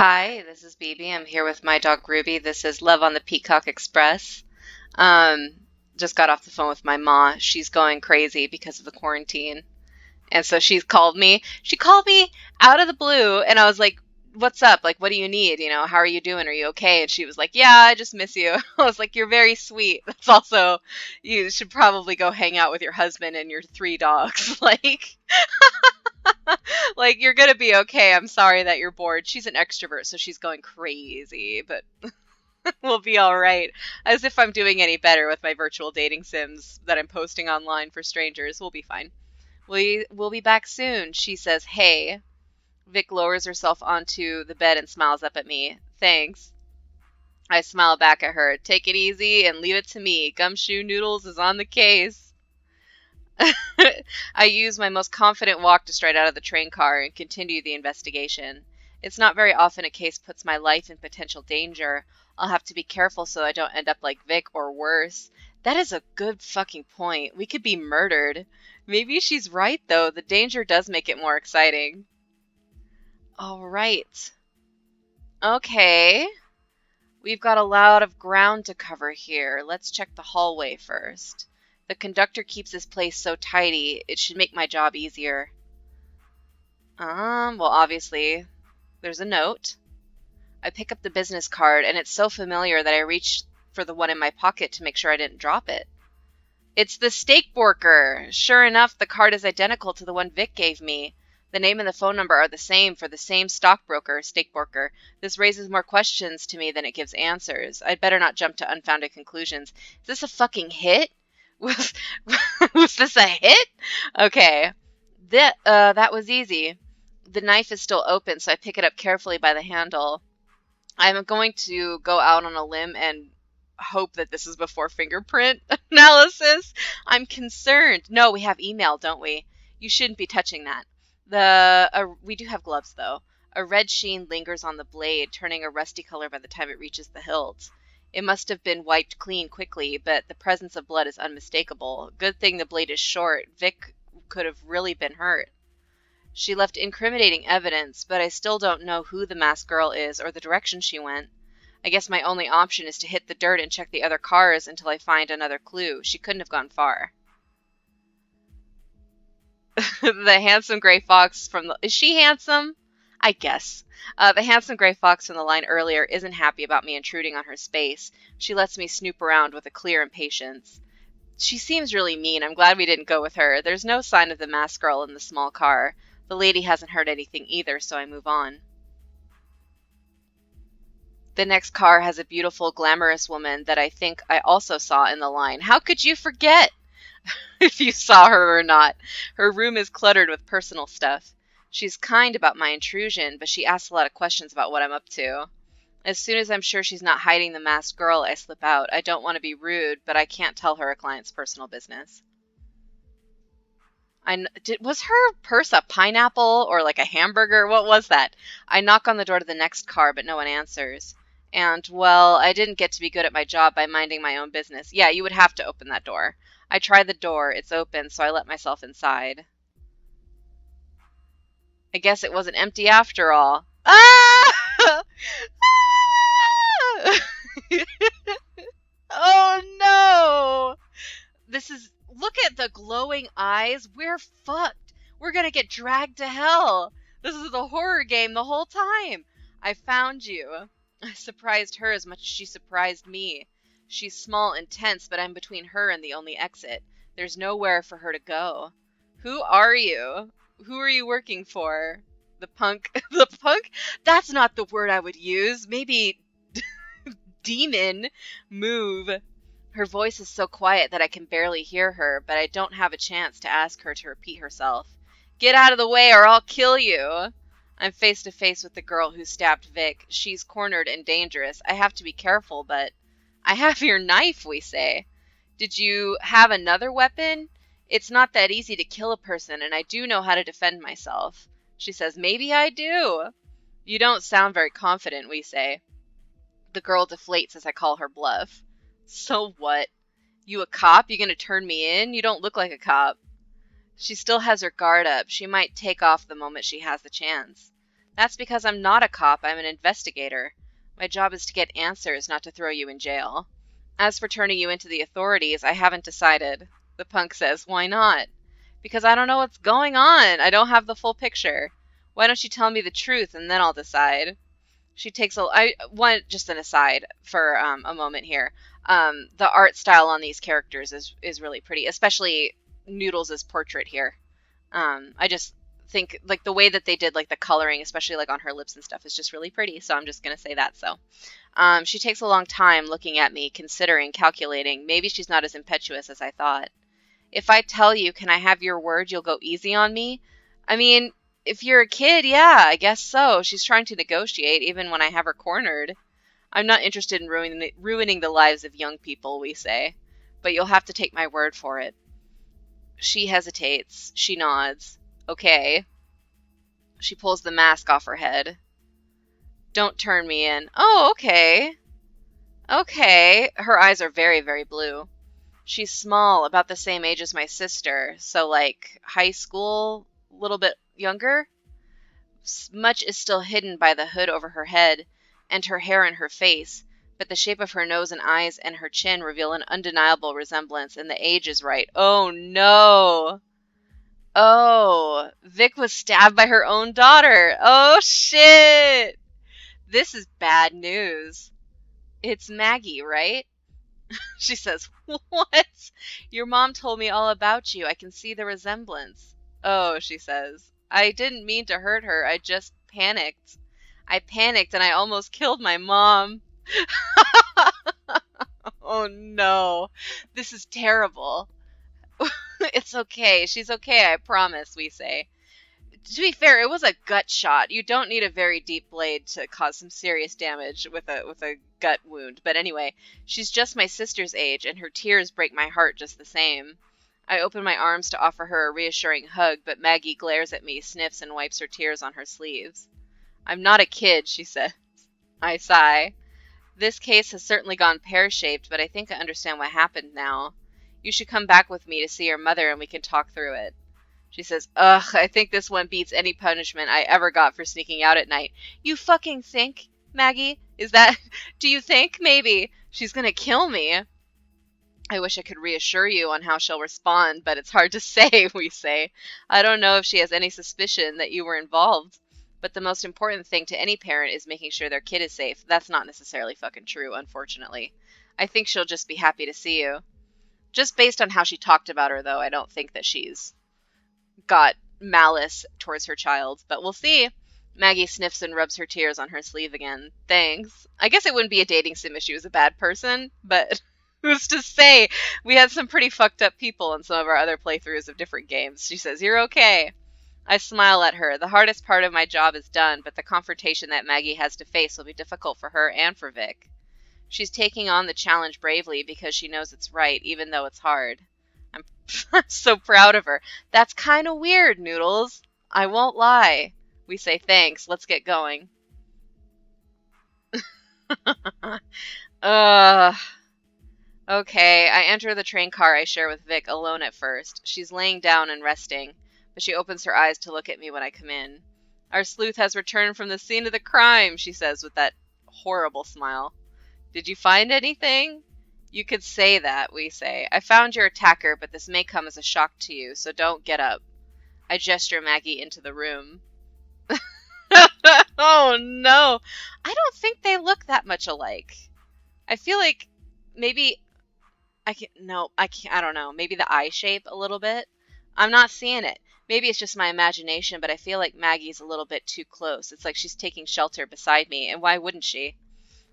Hi, this is Beebee. I'm here with my dog Ruby. This is Love on the Peacock Express. Um, just got off the phone with my ma. She's going crazy because of the quarantine. And so she's called me. She called me out of the blue, and I was like, "What's up? Like, what do you need? How are you doing? Are you okay?" And she was like, "Yeah, I just miss you." I was like, "You're very sweet. That's also, you should probably go hang out with your husband and your three dogs." Like you're gonna be okay. I'm sorry that you're bored. She's an extrovert, so she's going crazy, but we'll be all right. As if I'm doing any better with my virtual dating sims that I'm posting online for strangers. We'll be fine. We'll be back soon. She says, "Hey." Vic lowers herself onto the bed and smiles up at me. Thanks. I smile back at her. Take it easy and leave it to me. Gumshoe Noodles is on the case. I use my most confident walk to stride out of the train car and continue the investigation. It's not very often a case puts my life in potential danger. I'll have to be careful so I don't end up like Vic or worse. That is a good fucking point. We could be murdered. Maybe she's right, though. The danger does make it more exciting. All right. Okay. We've got a lot of ground to cover here. Let's check the hallway first. The conductor keeps this place so tidy, it should make my job easier. Well, obviously, there's a note. I pick up the business card, and it's so familiar that I reach for the one in my pocket to make sure I didn't drop it. It's the steakborker! Sure enough, the card is identical to the one Vic gave me. The name and the phone number are the same for the same stockbroker, steakborker. This raises more questions to me than it gives answers. I'd better not jump to unfounded conclusions. Is this a fucking hit? Was, was this a hit? Okay. That was easy. The knife is still open, so I pick it up carefully by the handle. I'm going to go out on a limb and hope that this is before fingerprint analysis. I'm concerned. No, we have email, don't we? You shouldn't be touching that. We do have gloves, though. A red sheen lingers on the blade, turning a rusty color by the time it reaches the hilt. It must have been wiped clean quickly, but the presence of blood is unmistakable. Good thing the blade is short. Vic could have really been hurt. She left incriminating evidence, but I still don't know who the masked girl is or the direction she went. I guess my only option is to hit the dirt and check the other cars until I find another clue. She couldn't have gone far. The handsome gray fox from the... Is she handsome? I guess. The handsome gray fox from the line earlier isn't happy about me intruding on her space. She lets me snoop around with a clear impatience. She seems really mean. I'm glad we didn't go with her. There's no sign of the masked girl in the small car. The lady hasn't heard anything either, so I move on. The next car has a beautiful, glamorous woman that I think I also saw in the line. How could you forget if you saw her or not? Her room is cluttered with personal stuff. She's kind about my intrusion, but she asks a lot of questions about what I'm up to. As soon as I'm sure she's not hiding the masked girl, I slip out. I don't want to be rude, but I can't tell her a client's personal business. Was her purse a pineapple or like a hamburger? What was that? I knock on the door to the next car, but no one answers. And, well, I didn't get to be good at my job by minding my own business. Yeah, you would have to open that door. I try the door. It's open, so I let myself inside. I guess it wasn't empty after all. Ah! Ah! Oh no! Look at the glowing eyes. We're fucked. We're gonna get dragged to hell. This is a horror game the whole time. I found you. I surprised her as much as she surprised me. She's small and tense, but I'm between her and the only exit. There's nowhere for her to go. Who are you? Who are you working for? The punk? The punk? That's not the word I would use. Maybe demon. Move. Her voice is so quiet that I can barely hear her, but I don't have a chance to ask her to repeat herself. Get out of the way or I'll kill you. I'm face to face with the girl who stabbed Vic. She's cornered and dangerous. I have to be careful, but... I have your knife, we say. Did you have another weapon? It's not that easy to kill a person, and I do know how to defend myself. She says, maybe I do. You don't sound very confident, we say. The girl deflates as I call her bluff. So what? You a cop? You gonna turn me in? You don't look like a cop. She still has her guard up. She might take off the moment she has the chance. That's because I'm not a cop, I'm an investigator. My job is to get answers, not to throw you in jail. As for turning you into the authorities, I haven't decided. The punk says, why not? Because I don't know what's going on. I don't have the full picture. Why don't you tell me the truth and then I'll decide? She takes a. I want just an aside for a moment here. The art style on these characters is really pretty, especially Noodles' portrait here. I just think like the way that they did like the coloring, especially like on her lips and stuff, is just really pretty. So I'm just gonna say that. So she takes a long time looking at me, considering, calculating. Maybe she's not as impetuous as I thought. If I tell you, can I have your word you'll go easy on me? I mean, if you're a kid, yeah, I guess so. She's trying to negotiate, even when I have her cornered. I'm not interested in ruining the lives of young people, we say. But you'll have to take my word for it. She hesitates. She nods. Okay. She pulls the mask off her head. Don't turn me in. Oh, okay. Okay. Her eyes are very, very blue. She's small, about the same age as my sister, so like high school, a little bit younger. Much is still hidden by the hood over her head and her hair and her face, but the shape of her nose and eyes and her chin reveal an undeniable resemblance, and the age is right. Oh no! Oh, Vic was stabbed by her own daughter. Oh shit! This is bad news. It's Maggie, right? She says, what? Your mom told me all about you. I can see the resemblance. Oh, she says, I didn't mean to hurt her. I just panicked. I panicked and I almost killed my mom. Oh no. This is terrible. It's okay. She's okay, I promise, we say. To be fair, it was a gut shot. You don't need a very deep blade to cause some serious damage with a gut wound. But anyway, she's just my sister's age, and her tears break my heart just the same. I open my arms to offer her a reassuring hug, but Maggie glares at me, sniffs, and wipes her tears on her sleeves. I'm not a kid, she says. I sigh. This case has certainly gone pear-shaped, but I think I understand what happened now. You should come back with me to see your mother, and we can talk through it. She says, ugh, I think this one beats any punishment I ever got for sneaking out at night. You fucking think, Maggie? Do you think? Maybe. She's gonna kill me. I wish I could reassure you on how she'll respond, but it's hard to say, we say. I don't know if she has any suspicion that you were involved. But the most important thing to any parent is making sure their kid is safe. That's not necessarily fucking true, unfortunately. I think she'll just be happy to see you. Just based on how she talked about her, though, I don't think that she's got malice towards her child, but we'll see. Maggie sniffs and rubs her tears on her sleeve again. Thanks. I guess it wouldn't be a dating sim if she was a bad person, but who's to say? We had some pretty fucked up people in some of our other playthroughs of different games. She says, you're okay. I smile at her. The hardest part of my job is done, but the confrontation that Maggie has to face will be difficult for her and for Vic. She's taking on the challenge bravely because she knows it's right, even though it's hard. I'm so proud of her. That's kind of weird, Noodles. I won't lie. We say thanks. Let's get going. Okay, I enter the train car I share with Vic alone at first. She's laying down and resting, but she opens her eyes to look at me when I come in. Our sleuth has returned from the scene of the crime, she says with that horrible smile. Did you find anything? You could say that, we say. I found your attacker, but this may come as a shock to you, so don't get up. I gesture Maggie into the room. Oh, no. I don't think they look that much alike. I feel like maybe... I don't know. Maybe the eye shape a little bit. I'm not seeing it. Maybe it's just my imagination, but I feel like Maggie's a little bit too close. It's like she's taking shelter beside me, and why wouldn't she?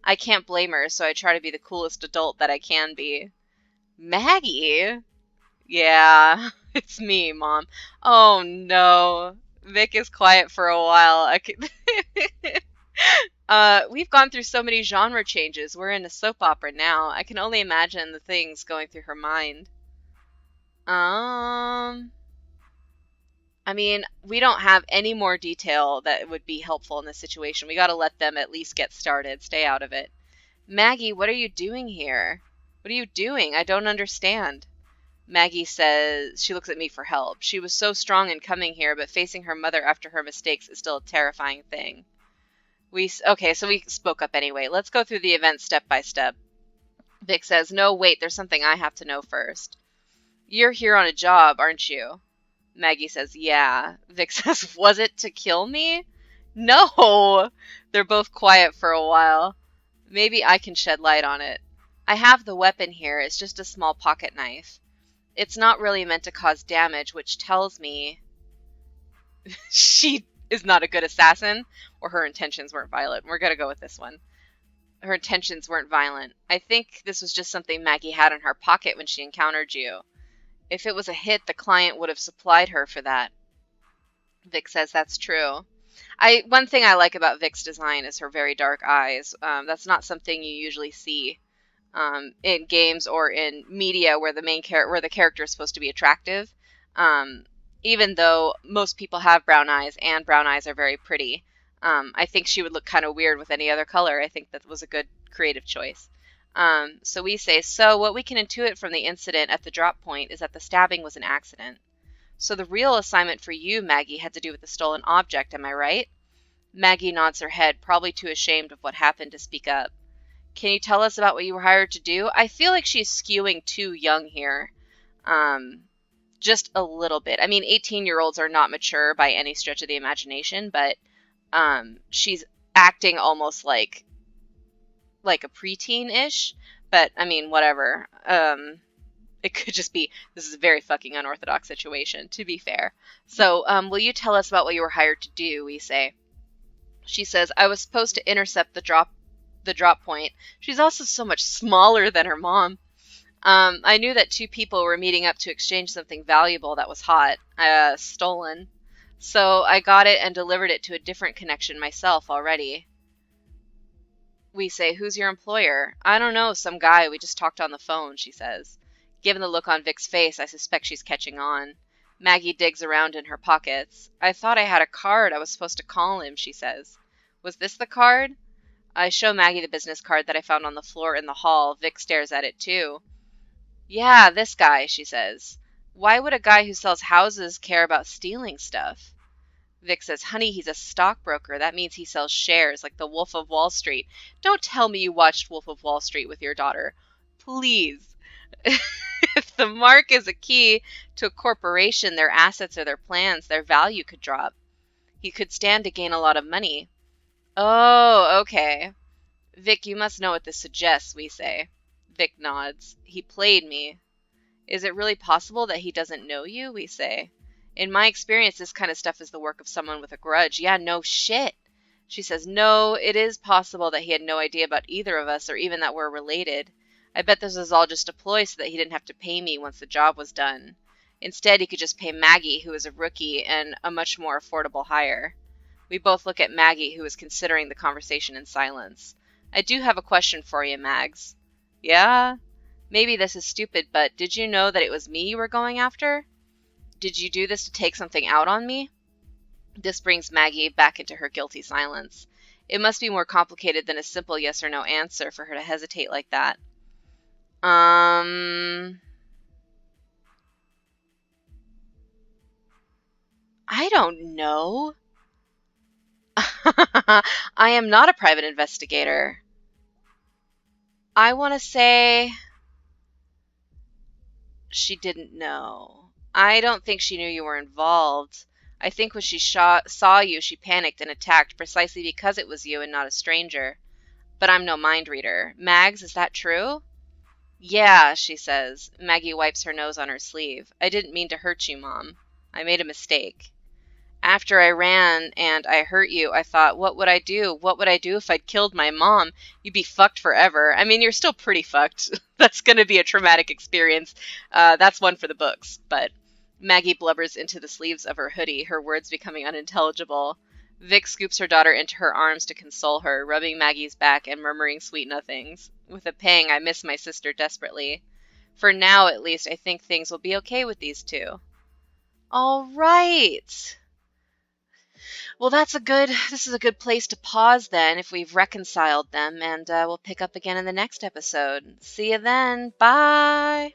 I can't blame her, so I try to be the coolest adult that I can be. Maggie? Yeah, it's me, Mom. Oh, no. Vic is quiet for a while. We've gone through so many genre changes. We're in a soap opera now. I can only imagine the things going through her mind. I mean, we don't have any more detail that would be helpful in this situation. We gotta let them at least get started. Stay out of it. Maggie, what are you doing here? What are you doing? I don't understand. Maggie says she looks at me for help. She was so strong in coming here, but facing her mother after her mistakes is still a terrifying thing. Okay, so we spoke up anyway. Let's go through the events step by step. Vic says, no, wait, there's something I have to know first. You're here on a job, aren't you? Maggie says, yeah. Vic says, was it to kill me? No! They're both quiet for a while. Maybe I can shed light on it. I have the weapon here. It's just a small pocket knife. It's not really meant to cause damage, which tells me she is not a good assassin, or her intentions weren't violent. We're going to go with this one. Her intentions weren't violent. I think this was just something Maggie had in her pocket when she encountered you. If it was a hit, the client would have supplied her for that. Vic says that's true. One thing I like about Vic's design is her very dark eyes. That's not something you usually see in games or in media where the character is supposed to be attractive. Even though most people have brown eyes and brown eyes are very pretty, I think she would look kind of weird with any other color. I think that was a good creative choice. So we say, so what we can intuit from the incident at the drop point is that the stabbing was an accident. So the real assignment for you, Maggie, had to do with the stolen object, am I right? Maggie nods her head, probably too ashamed of what happened to speak up. Can you tell us about what you were hired to do? I feel like she's skewing too young here. Just a little bit. I mean, 18-year-olds are not mature by any stretch of the imagination, but she's acting almost like a preteen-ish. But, I mean, whatever. It could just be, this is a very fucking unorthodox situation, to be fair. So, will you tell us about what you were hired to do, we say. She says, I was supposed to intercept the drop point. She's also so much smaller than her mom. I knew that two people were meeting up to exchange something valuable that was hot, stolen. So I got it and delivered it to a different connection myself already. We say, who's your employer? I don't know, some guy. We just talked on the phone, she says. Given the look on Vic's face, I suspect she's catching on. Maggie digs around in her pockets. I thought I had a card. I was supposed to call him, she says. Was this the card? I show Maggie the business card that I found on the floor in the hall. Vic stares at it, too. Yeah, this guy, she says. Why would a guy who sells houses care about stealing stuff? Vic says, honey, he's a stockbroker. That means he sells shares, like the Wolf of Wall Street. Don't tell me you watched Wolf of Wall Street with your daughter. Please. If the mark is a key to a corporation, their assets or their plans, their value could drop. He could stand to gain a lot of money. Oh, okay. Vic, you must know what this suggests, we say. Vic nods. He played me. Is it really possible that he doesn't know you? We say. In my experience, this kind of stuff is the work of someone with a grudge. Yeah, no shit. She says, no, it is possible that he had no idea about either of us or even that we're related. I bet this was all just a ploy so that he didn't have to pay me once the job was done. Instead, he could just pay Maggie, who is a rookie and a much more affordable hire. We both look at Maggie, who is considering the conversation in silence. I do have a question for you, Mags. Yeah? Maybe this is stupid, but did you know that it was me you were going after? Did you do this to take something out on me? This brings Maggie back into her guilty silence. It must be more complicated than a simple yes or no answer for her to hesitate like that. I don't know. I am not a private investigator. I want to say she didn't know. I don't think she knew you were involved. I think when she saw you, she panicked and attacked precisely because it was you and not a stranger. But I'm no mind reader. Mags, is that true? Yeah, she says. Maggie wipes her nose on her sleeve. I didn't mean to hurt you, Mom. I made a mistake. After I ran and I hurt you, I thought, what would I do? What would I do if I'd killed my mom? You'd be fucked forever. I mean, you're still pretty fucked. That's going to be a traumatic experience. That's one for the books. But Maggie blubbers into the sleeves of her hoodie, her words becoming unintelligible. Vic scoops her daughter into her arms to console her, rubbing Maggie's back and murmuring sweet nothings. With a pang, I miss my sister desperately. For now, at least, I think things will be okay with these two. All right. Well, this is a good place to pause then if we've reconciled them, and we'll pick up again in the next episode. See you then. Bye.